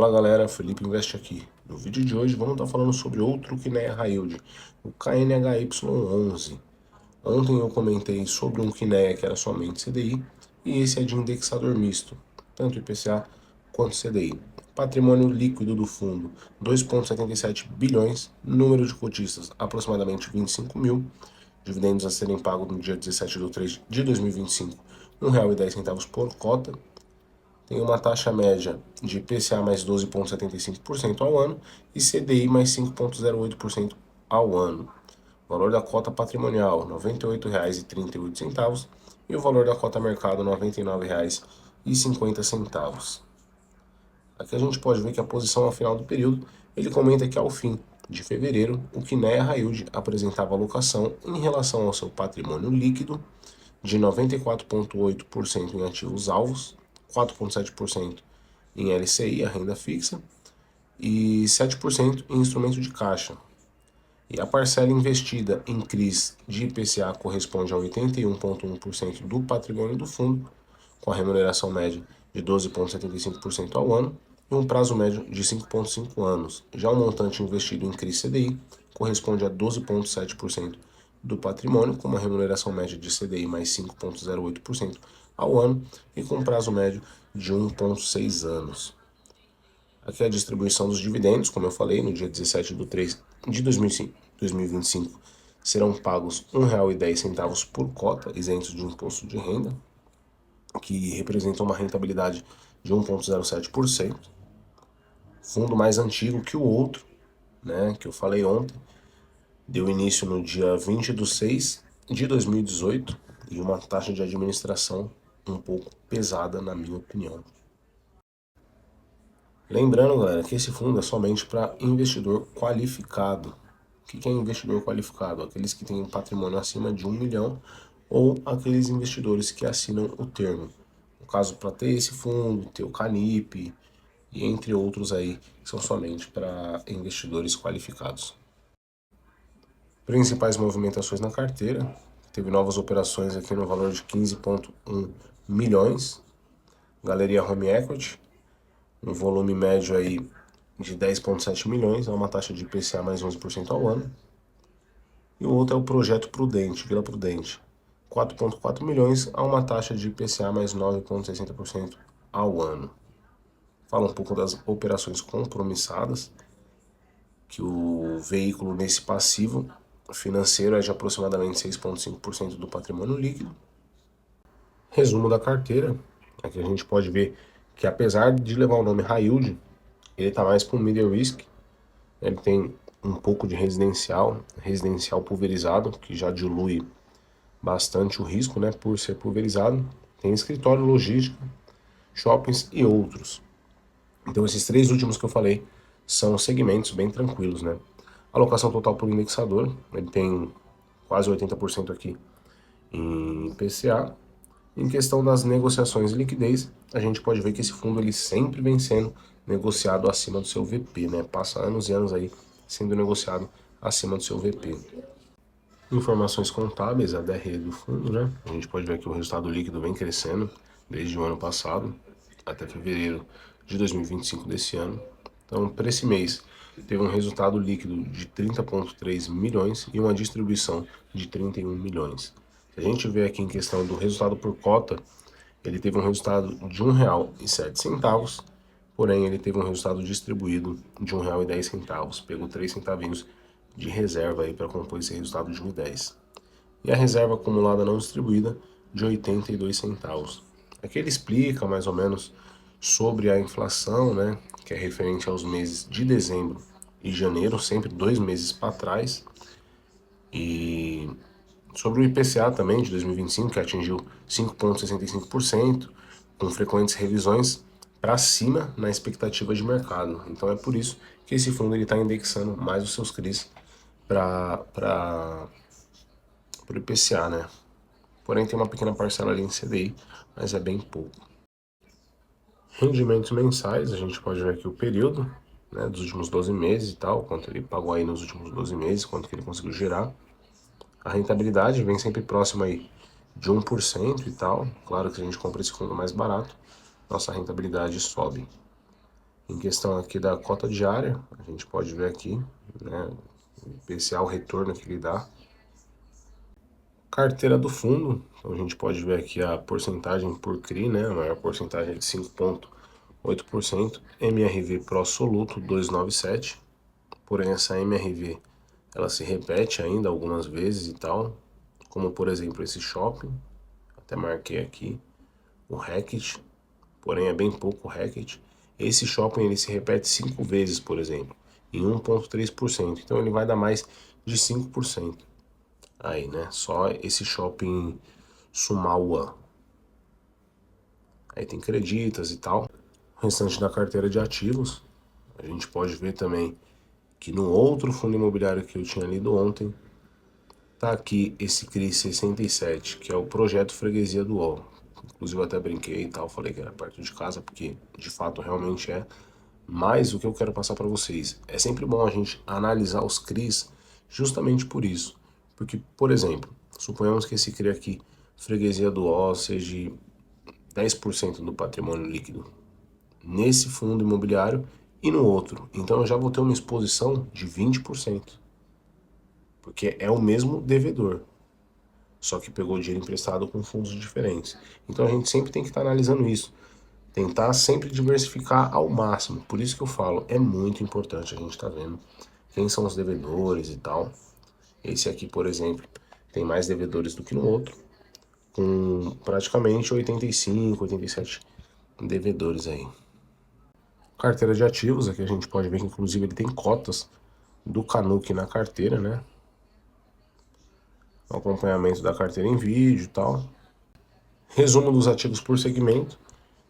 Fala galera, Felipe Investe aqui. No vídeo de hoje vamos estar falando sobre outro Kinea High Yield, o KNHY11. Ontem eu comentei sobre um Kinea que era somente CDI e esse é de indexador misto, tanto IPCA quanto CDI. Patrimônio líquido do fundo 2,77 bilhões, número de cotistas aproximadamente 25 mil, dividendos a serem pagos no dia 17 de 3 de 2025, R$ 1,10 por cota. Tem uma taxa média de IPCA mais 12,75% ao ano e CDI mais 5,08% ao ano. O valor da cota patrimonial, R$ 98,38 e o valor da cota mercado, R$ 99,50. Aqui a gente pode ver que a posição ao final do período, ele comenta que ao fim de fevereiro, o Kinea High Yield apresentava alocação em relação ao seu patrimônio líquido de 94,8% em ativos alvos, 4,7% em LCI, a renda fixa, e 7% em instrumento de caixa. E a parcela investida em CRIs de IPCA corresponde a 81,1% do patrimônio do fundo, com a remuneração média de 12,75% ao ano e um prazo médio de 5,5 anos. Já o montante investido em CRI CDI corresponde a 12,7% do patrimônio, com uma remuneração média de CDI mais 5,08% ao ano e com prazo médio de 1,6 anos. Aqui é a distribuição dos dividendos, como eu falei, no dia 17 de 3 de 2025 serão pagos R$ 1,10 por cota, isentos de imposto de renda, que representa uma rentabilidade de 1,07%. Fundo mais antigo que o outro, né, que eu falei ontem, deu início no dia 20 de 6 de 2018 e uma taxa de administração um pouco pesada, na minha opinião. Lembrando, galera, que esse fundo é somente para investidor qualificado. O que é investidor qualificado? Aqueles que têm um patrimônio acima de 1 milhão ou aqueles investidores que assinam o termo. No caso, para ter esse fundo, ter o Canip e entre outros aí, que são somente para investidores qualificados. Principais movimentações na carteira. Teve novas operações aqui no valor de 15,1 milhões. Galeria Home Equity, um volume médio aí de 10,7 milhões, é uma taxa de IPCA mais 11% ao ano. E o outro é o Projeto Prudente, Vila Prudente, 4,4 milhões a uma taxa de IPCA mais 9,60% ao ano. Fala um pouco das operações compromissadas, que o veículo nesse passivo financeiro é de aproximadamente 6,5% do patrimônio líquido. Resumo da carteira, aqui a gente pode ver que apesar de levar o nome High Yield, ele está mais para o Middle Risk. Ele tem um pouco de residencial pulverizado, que já dilui bastante o risco, né, por ser pulverizado. Tem escritório, logística, shoppings e outros. Então esses três últimos que eu falei são segmentos bem tranquilos, né. Alocação total por indexador, ele tem quase 80% aqui em IPCA. Em questão das negociações e liquidez, a gente pode ver que esse fundo ele sempre vem sendo negociado acima do seu VP, né? Passa anos e anos aí sendo negociado acima do seu VP. Informações contábeis, a DRE do fundo, né? A gente pode ver que o resultado líquido vem crescendo desde o ano passado até fevereiro de 2025 desse ano. Então, para esse mês, teve um resultado líquido de 30,3 milhões e uma distribuição de 31 milhões. Se a gente vê aqui em questão do resultado por cota, ele teve um resultado de R$ 1,07, porém ele teve um resultado distribuído de R$ 1,10. Pegou 3 centavinhos de reserva aí para compor esse resultado de R$ 1,10. E a reserva acumulada não distribuída de 82 centavos. Aqui ele explica mais ou menos sobre a inflação, né, que é referente aos meses de dezembro e janeiro, sempre 2 meses para trás. E sobre o IPCA também de 2025, que atingiu 5,65%, com frequentes revisões para cima na expectativa de mercado. Então é por isso que esse fundo está indexando mais os seus CRIs para o IPCA, né? Porém tem uma pequena parcela ali em CDI, mas é bem pouco. Rendimentos mensais, a gente pode ver aqui o período, né, dos últimos 12 meses e tal, quanto ele pagou aí nos últimos 12 meses, quanto que ele conseguiu gerar. A rentabilidade vem sempre próxima aí de 1% e tal. Claro que se a gente compra esse fundo mais barato, nossa rentabilidade sobe. Em questão aqui da cota diária, a gente pode ver aqui, né, o IPCA, o retorno que ele dá. Carteira do fundo, então a gente pode ver aqui a porcentagem por CRI, né, a maior porcentagem é de 5,8%, MRV Pro Soluto 297, porém essa MRV ela se repete ainda algumas vezes e tal, como por exemplo esse shopping, até marquei aqui, o Reckitt, porém é bem pouco o Reckitt. Esse shopping ele se repete 5 vezes, por exemplo, em 1,3%, então ele vai dar mais de 5%. Aí, né, só esse shopping Sumaua. Aí tem creditas e tal. O restante da carteira de ativos, a gente pode ver também que no outro fundo imobiliário que eu tinha lido ontem, tá aqui esse CRI 67, que é o projeto Freguesia do UOL. Inclusive eu até brinquei e tal, falei que era perto de casa, porque de fato realmente é. Mas o que eu quero passar para vocês, é sempre bom a gente analisar os CRIs justamente por isso. Porque, por exemplo, suponhamos que esse CRI aqui, Freguesia do UOL, seja 10% do patrimônio líquido nesse fundo imobiliário e no outro. Então eu já vou ter uma exposição de 20%, porque é o mesmo devedor, só que pegou dinheiro emprestado com fundos diferentes. Então a gente sempre tem que estar analisando isso, tentar sempre diversificar ao máximo. Por isso que eu falo, é muito importante a gente estar vendo quem são os devedores e tal. Esse aqui, por exemplo, tem mais devedores do que no outro, com praticamente 85, 87 devedores aí. Carteira de ativos, aqui a gente pode ver que inclusive ele tem cotas do Canuck na carteira, né? O acompanhamento da carteira em vídeo e tal. Resumo dos ativos por segmento.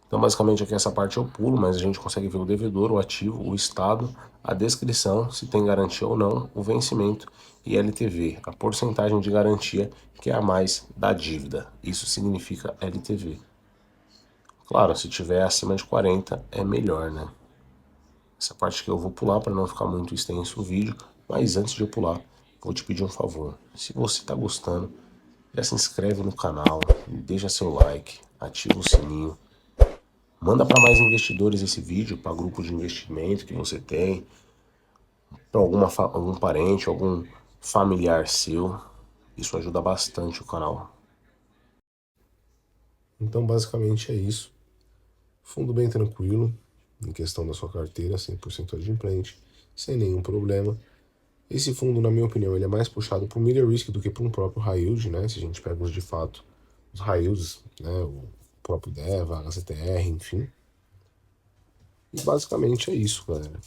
Então basicamente aqui essa parte eu pulo, mas a gente consegue ver o devedor, o ativo, o estado, a descrição, se tem garantia ou não, o vencimento e LTV, a porcentagem de garantia que é a mais da dívida. Isso significa LTV. Claro, se tiver acima de 40 é melhor, né? Essa parte que eu vou pular para não ficar muito extenso o vídeo, mas antes de eu pular, vou te pedir um favor. Se você está gostando, já se inscreve no canal, deixa seu like, ativa o sininho, manda para mais investidores esse vídeo, para grupo de investimento que você tem, para algum parente, algum familiar seu. Isso ajuda bastante o canal. Então basicamente é isso. Fundo bem tranquilo, em questão da sua carteira, 100% adimplente, sem nenhum problema. Esse fundo, na minha opinião, ele é mais puxado para o Media Risk do que para um próprio High Yield, né? Se a gente pega os de fato, os High Yields, né? O próprio DEVA, HCTR, enfim. E basicamente é isso, galera.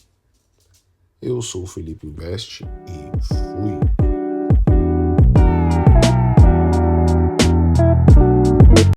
Eu sou o Felipe Invest e fui!